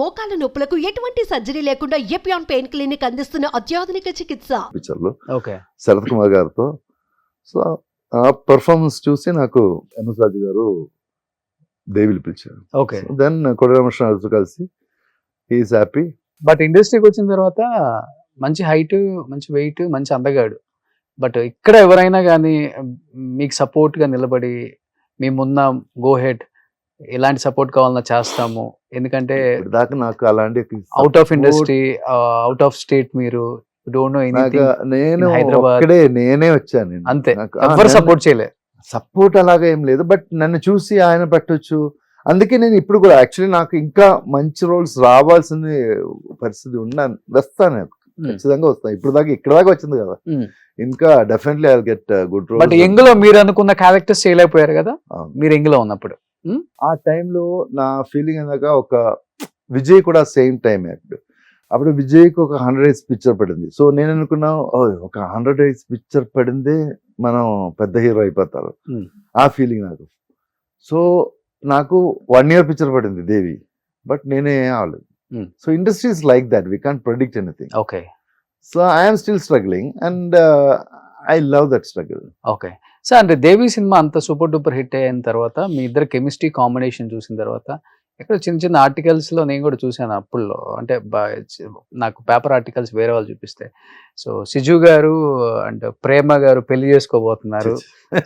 మోకాల నొప్పులకు ఎటువంటి సర్జరీ లేకుండా ఎపియాన్ పెయిన్ క్లినిక్ అందిస్తున్న అత్యాధునిక చికిత్స. పిక్చర్లో ఓకే. శరత్ కుమార్ గారితో. సో ఆ పర్ఫార్మెన్స్ చూసి నాకు ఎంఎస్ రాజు గారు దేవిలు పిలిచారు. ఓకే. దెన్ కొడరామకృష్ణ కలిసి హీఈస్ హ్యాపీ. బట్ ఇండస్ట్రీకి వచ్చిన తర్వాత మంచి హైట్, మంచి వెయిట్, మంచి అందగాడు. బట్ ఇక్కడ ఎవరైనా కానీ మీకు సపోర్ట్ గా నిలబడి మేమున్నాం, గో హెడ్, ఎలాంటి సపోర్ట్ కావాలన్నా చేస్తాము, ఎందుకంటే దాకా నాకు అలాంటి out of industry, out of state, మీరు డోంట్ నో ఎనీథింగ్, నేను హైదరాబాద్ నేనే వచ్చాను. అంతే, ఎవరు సపోర్ట్ చేయలే. సపోర్ట్ అలాగా ఏం లేదు, బట్ నన్ను చూసి ఆయన పెట్టొచ్చు. అందుకే నేను ఇప్పుడు కూడా యాక్చువల్లీ నాకు ఇంకా మంచి రోల్స్ రావాల్సిన పరిస్థితి ఉన్నాను, వస్తాను, ఖచ్చితంగా వస్తాను. ఇప్పుడు దాకా ఇక్కడ దాకా వచ్చింది కదా, ఇంకా definitely I will get good role. But ఎంగ్ లో మీరు అనుకున్న క్యారెక్టర్స్ చేయలేకపోయారు కదా మీరు ఎంగ్ లో ఉన్నప్పుడు. ఆ టైంలో నా ఫీలింగ్ ఏందాక ఒక విజయ్ కూడా సేమ్ టైం యాక్ట్. అప్పుడు విజయ్కి ఒక 100 days పిక్చర్ పడింది. సో నేను అనుకున్నా ఒక 100 days పిక్చర్ పడిందే మనం పెద్ద హీరో అయిపోతారు, ఆ ఫీలింగ్ నాకు. సో నాకు 1 year పిక్చర్ పడింది దేవి, బట్ నేనే అవ్వలేదు. So industry is like that, we can't predict anything. Okay. So I'm still struggling and I love that struggle. Okay sir, అంటే దేవి సినిమా అంత సూపర్ డూపర్ హిట్ అయిన తర్వాత మీ ఇద్దరు కెమిస్ట్రీ కాంబినేషన్ చూసిన తర్వాత ఇక్కడ చిన్న చిన్న ఆర్టికల్స్ లో నేను కూడా చూసాను అప్పుల్లో, అంటే నాకు పేపర్ ఆర్టికల్స్ వేరే వాళ్ళు చూపిస్తే, సో సిజు గారు అండ్ ప్రేమ గారు పెళ్లి చేసుకోబోతున్నారు.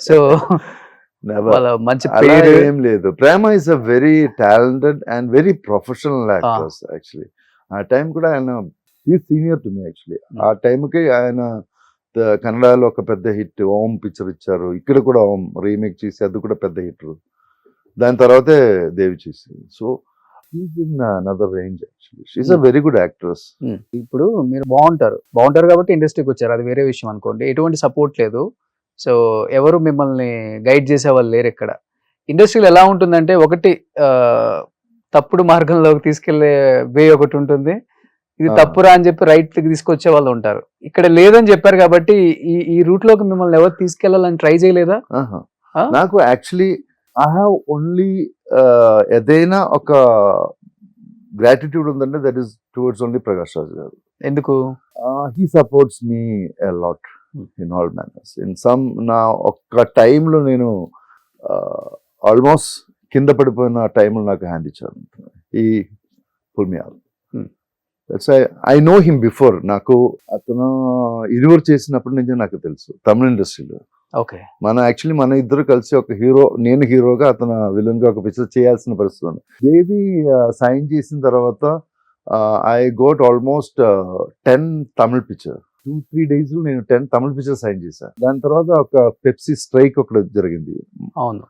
సో వాళ్ళ మంచి పేరు ఏం లేదు. Prema is a very talented and very professional actors. Actually ఆ టైం కూడా ఆయన సీనియర్ టు మీ. యాక్చువల్లీ ఆ టైంకి ఆయన కన్నడలో ఒక పెద్ద హిట్ ఓం పిక్చర్ ఇచ్చారు, ఇక్కడ కూడా ఓం రీమేక్ చేసి అది కూడా పెద్ద హిట్. దాని తర్వాతే దేవి చేసింది. So she's in another range. Actually she's a very good actress. ఇప్పుడు మీరు బాగుంటారు కాబట్టి ఇండస్ట్రీకి వచ్చారు, అది వేరే విషయం అనుకోండి. ఎటువంటి సపోర్ట్ లేదు, సో ఎవరు మిమ్మల్ని గైడ్ చేసే వాళ్ళు లేరు ఇక్కడ. ఇండస్ట్రీలో ఎలా ఉంటుందంటే, ఒకటి తప్పుడు మార్గంలోకి తీసుకెళ్లే వే ఒకటి ఉంటుంది, ఇది తప్పురా అని చెప్పి రైట్ తీసుకొచ్చే వాళ్ళు ఉంటారు. ఇక్కడ లేదని చెప్పారు కాబట్టి ఈ రూట్ లోకి మిమ్మల్ని ఎవరు తీసుకెళ్లాలని ట్రై చేయలేదా? నాకు యాక్చువల్లీ ఐ హావ్ ఓన్లీ ఏదైనా ఒక గ్రాటిట్యూడ్ ఉందంటే that is towards only Prakash Raj గారు. ఎందుకు? He supports me a lot in all manners. In some నా ఒక్క టైంలో నేను ఆల్మోస్ట్ కింద పడిపోయిన టైంలో నాకు హ్యాండ్ ఇచ్చారు. ఈ pull me all. I know him before. నాకు అతను ఇరువురు చేసినప్పటి నుంచి నాకు తెలుసు తమిళ ఇండస్ట్రీలో. ఓకే. మన ఇద్దరు కలిసి ఒక హీరో, నేను హీరోగా అతను విలన్ గా ఒక పిక్చర్ చేయాల్సిన పరిస్థితి ఉంది. దేవి సైన్ చేసిన తర్వాత I got almost 10 Tamil picture. 2-3 days నేను 10 తమిళ పిక్చర్ సైన్ చేశాను. దాని తర్వాత ఒక పెప్సీ స్ట్రైక్ ఒకటి జరిగింది. అవును.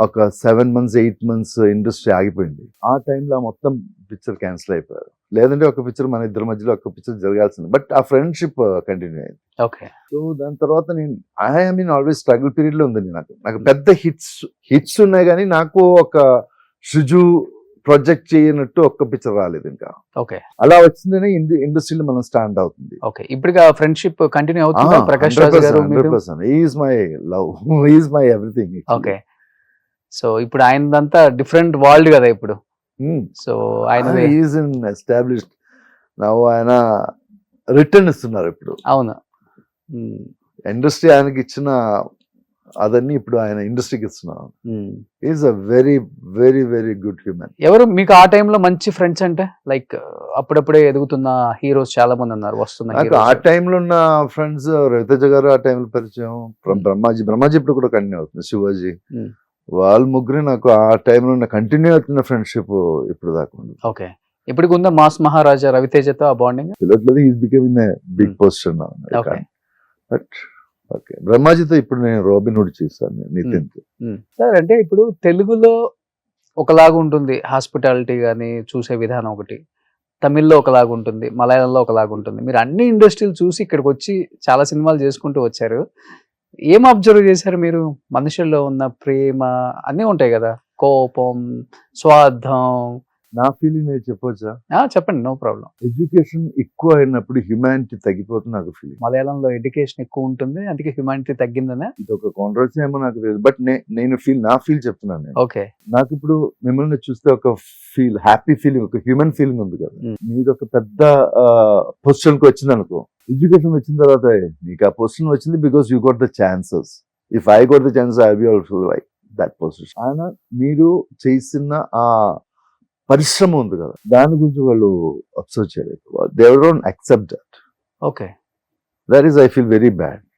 ఒక 7 months 8 months ఇండస్ట్రీ ఆగిపోయింది. ఆ టైంలో మొత్తం పిక్చర్ క్యాన్సిల్ అయిపోయారు. లేదంటే ఒక పిక్చర్ మన ఇద్దరి మధ్యలో ఒక పిక్చర్ జరగాల్సింది, బట్ ఆ ఫ్రెండ్షిప్ కంటిన్యూ అయింది. ఓకే. సో దాని తర్వాత నేను I mean always struggle period లో ఉంది. నాకు పెద్ద హిట్స్ ఉన్నాయి, కానీ నాకు ఒక షుజు ప్రొజెక్ట్ చేయనట్టు ఒక్క పిక్చర్ రాలేదు ఇంకా. ఓకే. అలా వచ్చిందనే ఇండస్ట్రీలో మనం స్టాండ్ అవుతుంది. ఓకే. ఇప్పుడు ఫ్రెండ్షిప్ కంటిన్యూ అవుతుందా? ప్రకాష్ రాజ్ గారు 100%. He is my love, he is my everything. Okay. So ఇప్పుడు ఆయనదంతా డిఫరెంట్ వరల్డ్ కదా ఇప్పుడు. సో ఆయన ఈజ్ ఇన్ ఎస్టాబ్లిష్డ్ నౌ. ఆయన రిటర్న్ ఇస్తున్నారు ఇప్పుడు. అవును. ఇండస్ట్రీ ఆయనకి ఇచ్చిన అదన్నీ ఇప్పుడు ఆయన ఇండస్ట్రీకి ఇస్తున్నారు. Is a very very very good human. ఎవరు మీకు ఆ టైంలో మంచి ఫ్రెండ్స్ అంటే, లైక్ అప్పుడప్పుడే ఎదుగుతున్న హీరోస్ చాలా మంది ఉన్నారు, వస్తున్నారు. ఆ టైంలో ఉన్న ఫ్రెండ్స్ రవితేజ గారు ఆ టైంలో పరిచయం, బ్రహ్మాజీ ఇప్పుడు కూడా కంటిన్యూ అవుతుంది, శివాజీ, వాళ్ళ ముగ్గురు నాకు ఆ టైంలో కంటిన్యూ అవుతున్న ఫ్రెండ్షిప్ ఇప్పుడు దాకా ఉంది. ఓకే. ఇప్పుడు ఉందా మాస్ మహారాజా రవితేజతో ఆ బాండింగ్? తెలియట్లేదు. Is becoming a big position. But okay, బ్రహ్మాజీతో ఇప్పుడు నేను రాబిన్ హుడ్ చేశాను, నితిన్. సార్, అంటే ఇప్పుడు తెలుగులో ఒకలాగా ఉంటుంది హాస్పిటాలిటీ కానీ చూసే విధానం ఒకటి, తమిళ్లో ఒకలాగా ఉంటుంది, మలయాళంలో ఒకలాగా ఉంటుంది. మీరు అన్ని ఇండస్ట్రీలు చూసి ఇక్కడికి వచ్చి చాలా సినిమాలు చేసుకుంటూ వచ్చారు. ఏం అబ్జర్వ్ చేశారు మీరు? మనుషుల్లో ఉన్న ప్రేమ అన్నీ ఉంటాయి కదా, కోపం, స్వార్థం, నా ఫీలింగ్ నేను చెప్పొచ్చా? చెప్పండి, నో ప్రాబ్లం. ఎడ్యుకేషన్ ఎక్కువ అయినప్పుడు హ్యుమానిటీ తగ్గిపోతుంది నాకు ఫీలింగ్. మలయాళంలో ఎడ్యుకేషన్ ఎక్కువ ఉంటుంది, అందుకే హ్యుమానిటీ తగ్గిందనే. ఇది ఒక కాంట్రవర్సీ ఏమో నాకు తెలియదు, బట్ నేను నా ఫీల్ చెప్తున్నాను నేను. ఓకే. నాకు ఇప్పుడు మిమ్మల్ని చూస్తే ఒక హ్యాపీ ఫీలింగ్, ఒక హ్యూమన్ ఫీలింగ్ ఉంది కదా. మీరు ఒక పెద్ద పొజిషన్ కి వచ్చింది అనుకో, ఎడ్యుకేషన్ వచ్చిన తర్వాత మీకు ఆ పొజిషన్ వచ్చింది because you got the chances. If I got the chances I be also like that position. ఆయన మీరు చేసిన ఆ పరిశ్రమ ఉంది కదా, దాని గురించి వాళ్ళు అబ్జర్వ్ చేయలేదు. They don't accept that. Okay. That is I feel very bad.